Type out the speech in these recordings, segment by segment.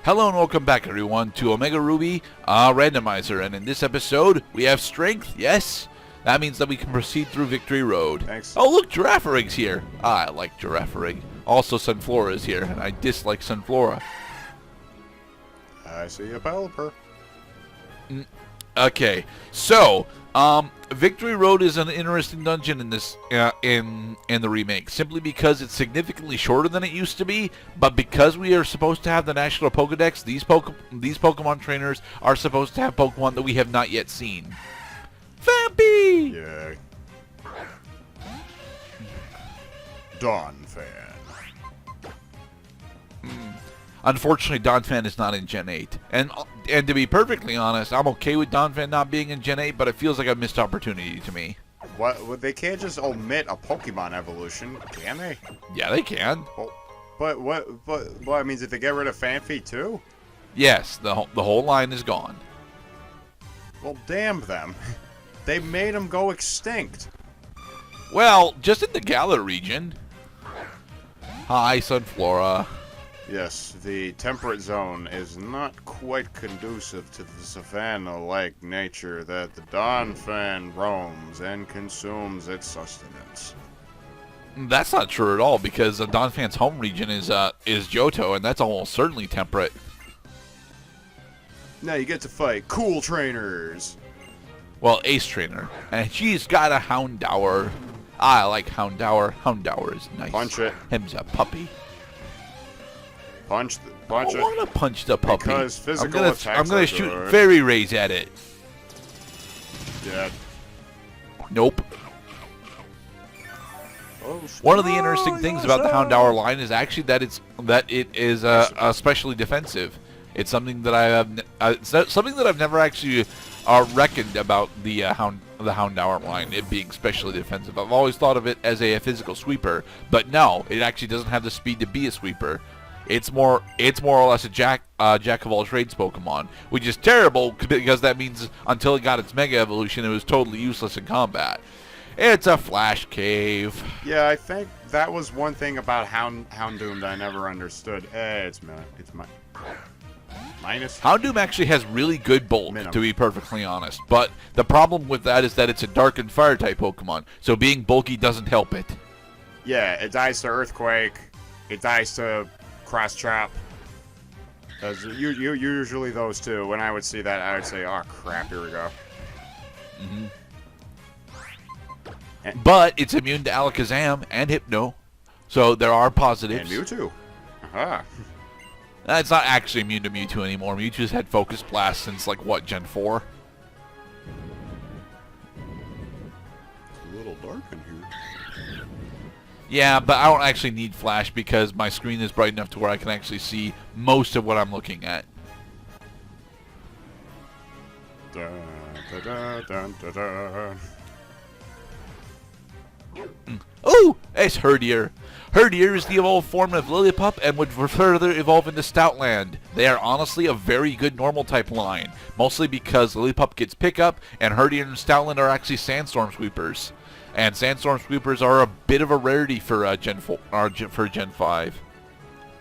Hello and welcome back everyone to Omega Ruby Randomizer, and in this episode we have strength, yes? That means that we can proceed through Victory Road. Thanks. Oh look, Girafaring's here. I like Girafaring. Also Sunflora is here, and I dislike Sunflora. I see a Pelipper. Okay, so Victory Road is an interesting dungeon in this in the remake, simply because it's significantly shorter than it used to be. But because we are supposed to have the National Pokedex, these Pokemon trainers are supposed to have Pokemon that we have not yet seen. Vampy! Yeah. Dawn Fan. Unfortunately, Donphan is not in Gen 8. And to be perfectly honest, I'm okay with Donphan not being in Gen 8, but it feels like a missed opportunity to me. What? Well, they can't just omit a Pokemon evolution, can they? Yeah, they can. Well, but what? But I mean, did they get rid of Fanfy too? Yes, the whole line is gone. Well, damn them. They made them go extinct. Well, just in the Galar region. Hi, Sunflora. Yes, the temperate zone is not quite conducive to the savanna-like nature that the Donphan roams and consumes its sustenance. That's not true at all, because Donphan's home region is Johto, and that's almost certainly temperate. Now you get to fight cool trainers. Well, Ace Trainer. And she's got a Houndour. I like Houndour. Houndour is nice. Punch it. Him's a puppy. Punch I it. want to punch the puppy. Because physical attacks I'm gonna are shoot good. Fairy Rays at it. Yeah. Nope. Oh, One of the interesting things about the Houndour line is actually that it is especially defensive. It's something that I've never actually reckoned about the Houndour line, it being specially defensive. I've always thought of it as a physical sweeper, but no, it actually doesn't have the speed to be a sweeper. It's more or less a jack of all trades Pokemon, which is terrible because that means until it got its Mega Evolution, it was totally useless in combat. It's a Flash Cave. Yeah, I think that was one thing about Houndoom that I never understood. It's my minus. Houndoom actually has really good bulk, to be perfectly honest, but the problem with that is that it's a Dark and Fire type Pokemon, so being bulky doesn't help it. Yeah, it dies to Earthquake. It dies to Cross Trap. Usually those two. When I would see that, I would say, "Oh crap, here we go." But it's immune to Alakazam and Hypno, so there are positives. And Mewtwo. Aha. It's not actually immune to Mewtwo anymore. Mewtwo's had Focus Blast since, like, what, Gen 4? It's a little dark in here. Yeah, but I don't actually need Flash because my screen is bright enough to where I can actually see most of what I'm looking at. Dun, dun, dun, dun, dun. Ooh, it's Herdier. Herdier is the evolved form of Lillipup and would further evolve into Stoutland. They are honestly a very good normal type line, mostly because Lillipup gets pickup and Herdier and Stoutland are actually Sandstorm Sweepers. And Sandstorm Sweepers are a bit of a rarity for Gen 5.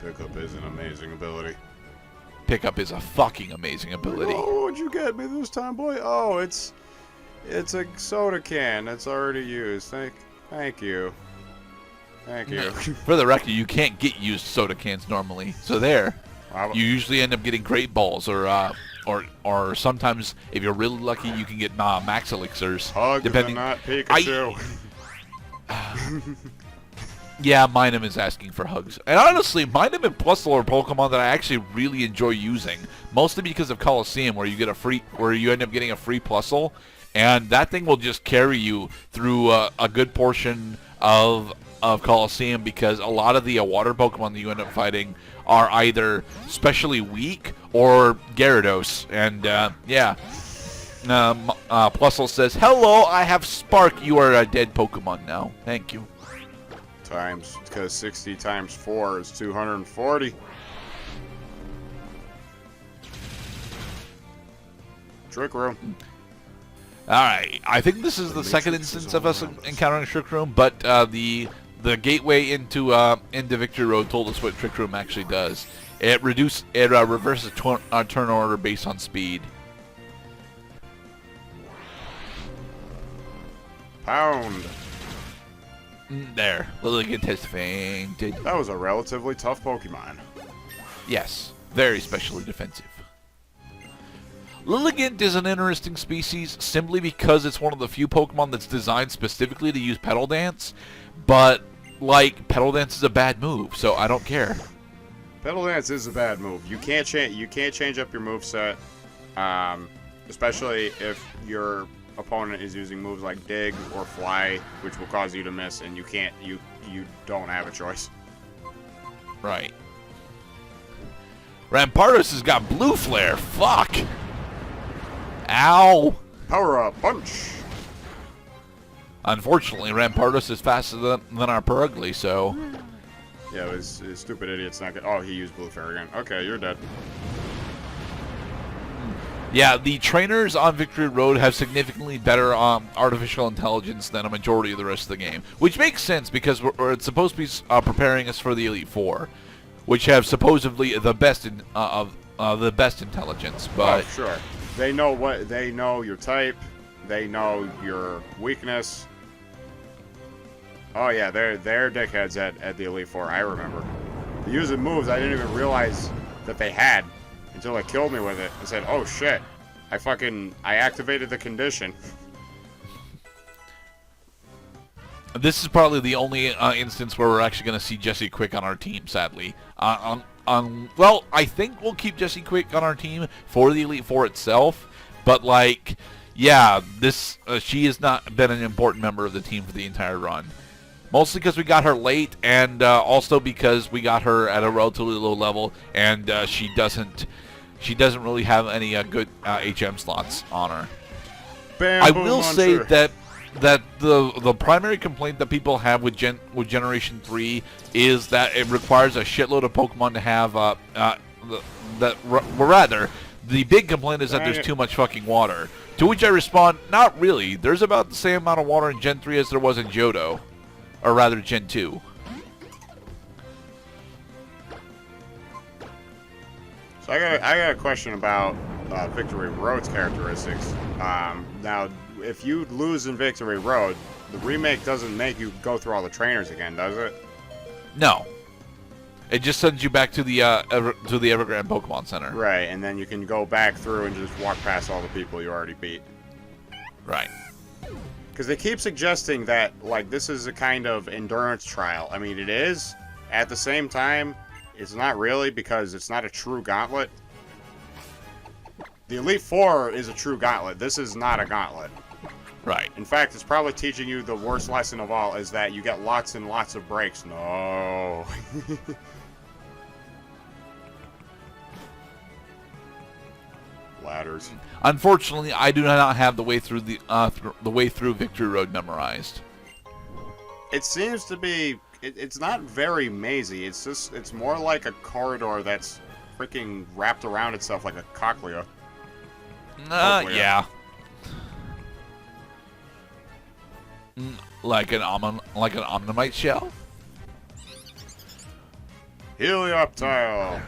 Pickup is an amazing ability. Pickup is a fucking amazing ability. Oh, what'd you get me this time, boy? Oh, it's a soda can that's already used. Thank you. Thank you. For the record, you can't get used soda cans normally. So there. You usually end up getting Great Balls or sometimes, if you're really lucky, you can get Max Elixirs. Hug depending. the not Pikachu. Yeah, Minun is asking for hugs. And honestly, Minun and Plusle are Pokemon that I actually really enjoy using. Mostly because of Coliseum, where you end up getting a free Plusle. And that thing will just carry you through a good portion of Coliseum, because a lot of the water Pokemon that you end up fighting are either specially weak or Gyarados. And yeah. Plusle says, "Hello, I have Spark. You are a dead Pokemon now. Thank you." Because 60 times 4 is 240. Trick Room. Alright, I think this is the second instance of us encountering Trick Room, but the gateway into Victory Road told us what Trick Room actually does. It reverses turn order based on speed. Pound. There, Lilligant has fainted. That was a relatively tough Pokemon. Yes, very specially defensive. Lilligant is an interesting species simply because it's one of the few Pokemon that's designed specifically to use Petal Dance, but, like, Petal Dance is a bad move, so I don't care. Petal Dance is a bad move. You can't change up your moveset, especially if your opponent is using moves like Dig or Fly, which will cause you to miss, and you don't have a choice. Right. Rampardos has got Blue Flare. Fuck. Ow. Power up, punch. Unfortunately, Rampardos is faster than our Purugly, so... Yeah, his stupid idiot's not good. Oh, he used Blue Flare again. Okay, you're dead. Yeah, the trainers on Victory Road have significantly better artificial intelligence than a majority of the rest of the game, which makes sense because it's supposed to be preparing us for the Elite Four, which have supposedly the best the best intelligence. But sure, they know your type, they know your weakness. Oh yeah, they're dickheads at the Elite Four. I remember. They're using moves I didn't even realize that they had. Until it killed me with it and said, oh shit, I activated the condition. This is probably the only instance where we're actually going to see Jesse Quick on our team, sadly. Well, I think we'll keep Jesse Quick on our team for the Elite Four itself, but like, yeah, she has not been an important member of the team for the entire run. Mostly because we got her late, and also because we got her at a relatively low level, and she doesn't really have any good HM slots on her. I will say that the primary complaint that people have with Generation 3 is that it requires a shitload of Pokemon to have the big complaint is that there's too much fucking water. To which I respond, not really. There's about the same amount of water in Gen 3 as there was in Johto. Or rather, Gen 2. So I got a question about Victory Road's characteristics. Now, if you lose in Victory Road, the remake doesn't make you go through all the trainers again, does it? No. It just sends you back to the Evergrande Pokemon Center. Right, and then you can go back through and just walk past all the people you already beat. Right. Because they keep suggesting that, like, this is a kind of endurance trial. I mean, it is. At the same time, it's not really, because it's not a true gauntlet. The Elite Four is a true gauntlet. This is not a gauntlet. Right. In fact, it's probably teaching you the worst lesson of all, is that you get lots and lots of breaks. No. Ladders. Unfortunately, I do not have the way through Victory Road memorized. It seems to be. It's not very mazy. It's more like a corridor that's freaking wrapped around itself like a cochlea. Yeah. Like an Omnimite shell. Helioptile.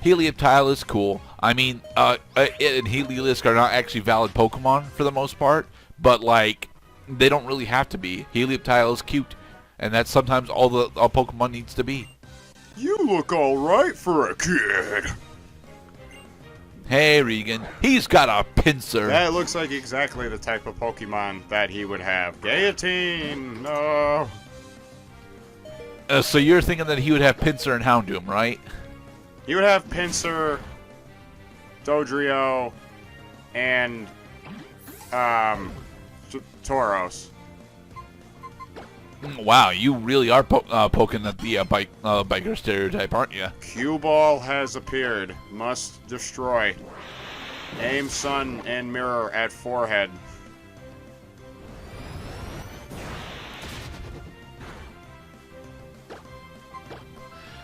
Helioptile is cool. I mean, it and Heliolisk are not actually valid Pokemon for the most part, but like, they don't really have to be. Helioptile is cute, and that's sometimes all a Pokemon needs to be. You look alright for a kid. Hey, Regan. He's got a pincer. That looks like exactly the type of Pokemon that he would have. Guillotine! No! So you're thinking that he would have Pinsir and Houndoom, right? He would have Pinsir, Dodrio, and Tauros. Wow, you really are poking at the biker stereotype, aren't you? Cue Ball has appeared. Must destroy. Aim Sun and Mirror at forehead.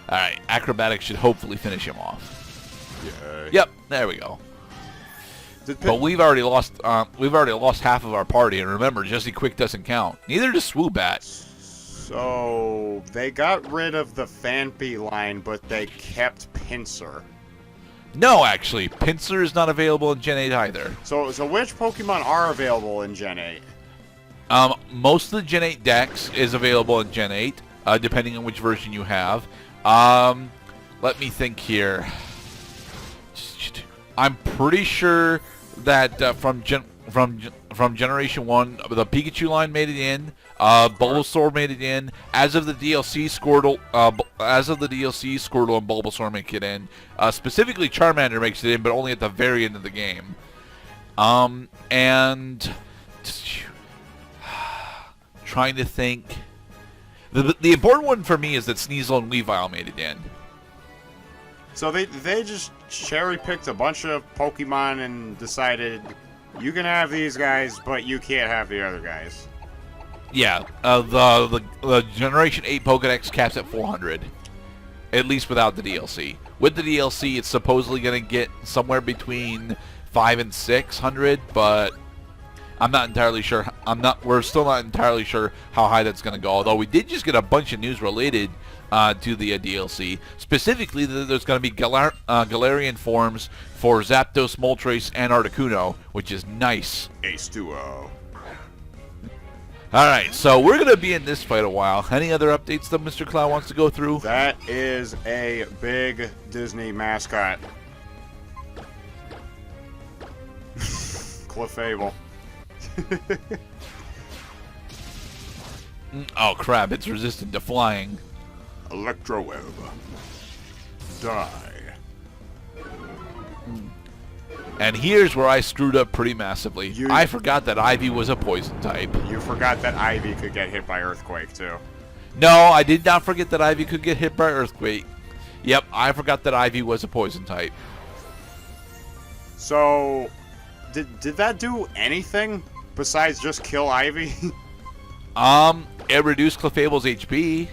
Alright, Acrobatics should hopefully finish him off. Yay. Yep, there we go. But we've already lost half of our party, and remember, Jesse Quick doesn't count. Neither does Swoobat. So they got rid of the Phanpy line, but they kept Pinsir. No, actually, Pinsir is not available in Gen 8 either. So which Pokemon are available in Gen 8? Most of the Gen 8 Dex is available in Gen 8, depending on which version you have. Let me think here. I'm pretty sure that from Generation 1, the Pikachu line made it in. Bulbasaur made it in. As of the DLC, Squirtle and Bulbasaur make it in. Specifically, Charmander makes it in, but only at the very end of the game. And trying to think. The important one for me is that Sneasel and Weavile made it in. So they just cherry-picked a bunch of Pokemon and decided, you can have these guys, but you can't have the other guys. Yeah, the Generation 8 Pokedex caps at 400. At least without the DLC. With the DLC, it's supposedly going to get somewhere between 500 and 600, but I'm not entirely sure. We're still not entirely sure how high that's going to go. Although we did just get a bunch of news related to the DLC. Specifically, there's going to be Galarian forms for Zapdos, Moltres, and Articuno, which is nice. Ace Duo. Alright, so we're going to be in this fight a while. Any other updates that Mr. Cloud wants to go through? That is a big Disney mascot. Clefable. Oh crap, it's resistant to flying. Electroweb. Die. And here's where I screwed up pretty massively. I forgot that Ivy was a poison type. You forgot that Ivy could get hit by Earthquake, too. No, I did not forget that Ivy could get hit by Earthquake. Yep, I forgot that Ivy was a poison type. So, did that do anything besides just kill Ivy? It reduced Clefable's HP.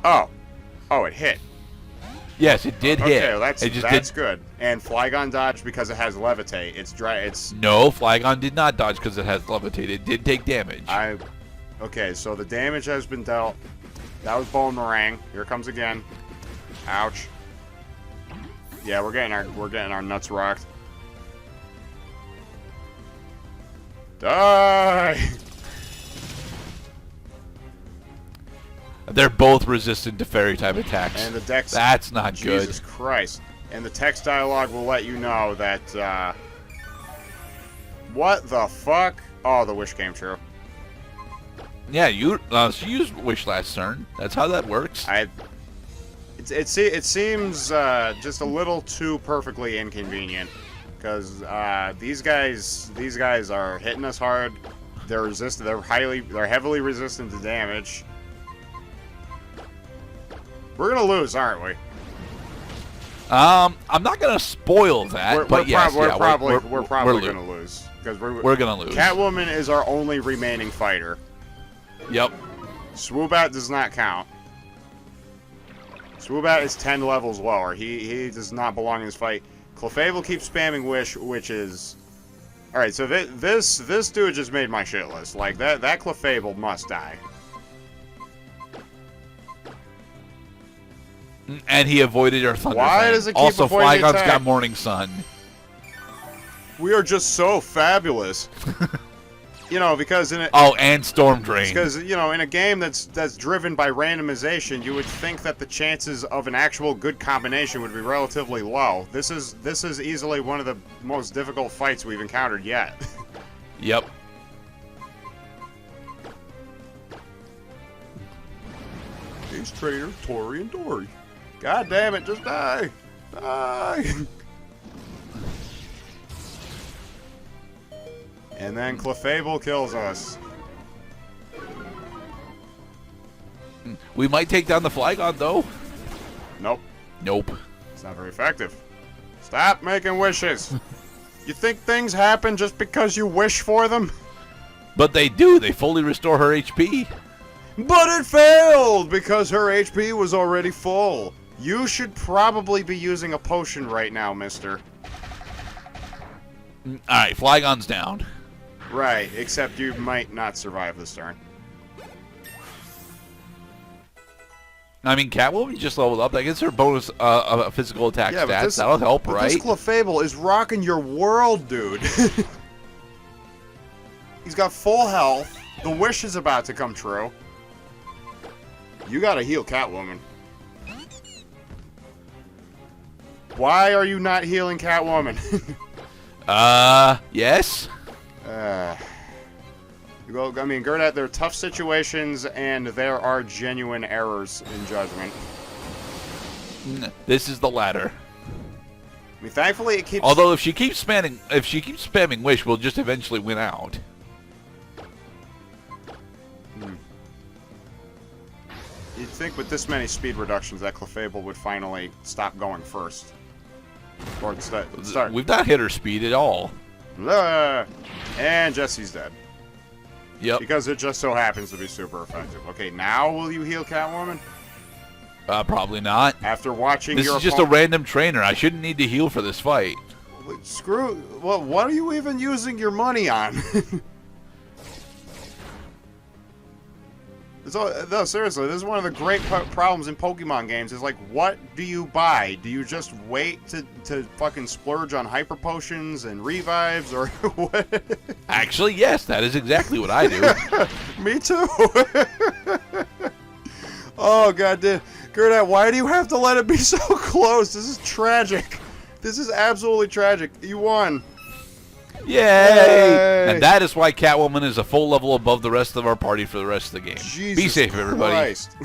Oh, it hit. Yes, it did hit. Okay, that's good. And Flygon dodged because it has Levitate. No, Flygon did not dodge because it has Levitate. It did take damage. Okay, so the damage has been dealt. That was Bone Meringue. Here it comes again. Ouch. Yeah, we're getting our nuts rocked. Die! They're both resistant to fairy type attacks. And the dex. That's not good. Jesus Christ. And the text dialogue will let you know that, what the fuck? Oh, the wish came true. Yeah, she used wish last turn. That's how that works. It seems just a little too perfectly inconvenient. Because these guys are hitting us hard. They're resistant. They're heavily resistant to damage. We're gonna lose, aren't we? I'm not gonna spoil that, but yes, we're probably gonna lose because we're gonna lose. Catwoman is our only remaining fighter. Yep. Swoobat does not count. Swoobat is 10 levels lower. He does not belong in this fight. Clefable keeps spamming Wish, which is... Alright, so this dude just made my shit list. Like, that Clefable must die. And he avoided our Thunder Why Fang. does it keep also, avoiding Flygon's attack? got Morning Sun. We are just so fabulous. You know, because in a... Oh, and Storm Drain. Because, you know, in a game that's driven by randomization, you would think that the chances of an actual good combination would be relatively low. This is easily one of the most difficult fights we've encountered yet. Yep. These trainers, Tori and Dory. God damn it, just die! Die! And then Clefable kills us. We might take down the Flygon, though. Nope. Nope. It's not very effective. Stop making wishes! You think things happen just because you wish for them? But they do. They fully restore her HP. But it failed because her HP was already full. You should probably be using a potion right now, mister. Alright, Flygon's down. Right, except you might not survive this turn. I mean, Catwoman just leveled up. That gets her bonus physical attack Yeah, but stats. That'll help, but right? this Clefable is rocking your world, dude. He's got full health. The wish is about to come true. You gotta heal Catwoman. Why are you not healing Catwoman? Yes? Well, I mean, Gerdat, there are tough situations, and there are genuine errors in judgment. This is the latter. I mean, thankfully, it keeps... Although, if she keeps spamming Wish, we'll just eventually win out. You'd think with this many speed reductions that Clefable would finally stop going first. Or start. We've not hit her speed at all. And Jesse's dead. Yep. Because it just so happens to be super effective. Okay, now will you heal Catwoman? Probably not. After watching This your is just a random trainer. I shouldn't need to heal for this fight. Screw... Well, what are you even using your money on? No, seriously, this is one of the great problems in Pokemon games. Is like, what do you buy? Do you just wait to fucking splurge on hyper potions and revives, or what? Actually, yes, that is exactly what I do. Me too. Oh god damn, Gerdat, why do you have to let it be so close? This is tragic. This is absolutely tragic. You won. Yay! Yay! And that is why Catwoman is a full level above the rest of our party for the rest of the game. Jesus Be safe, everybody. Christ.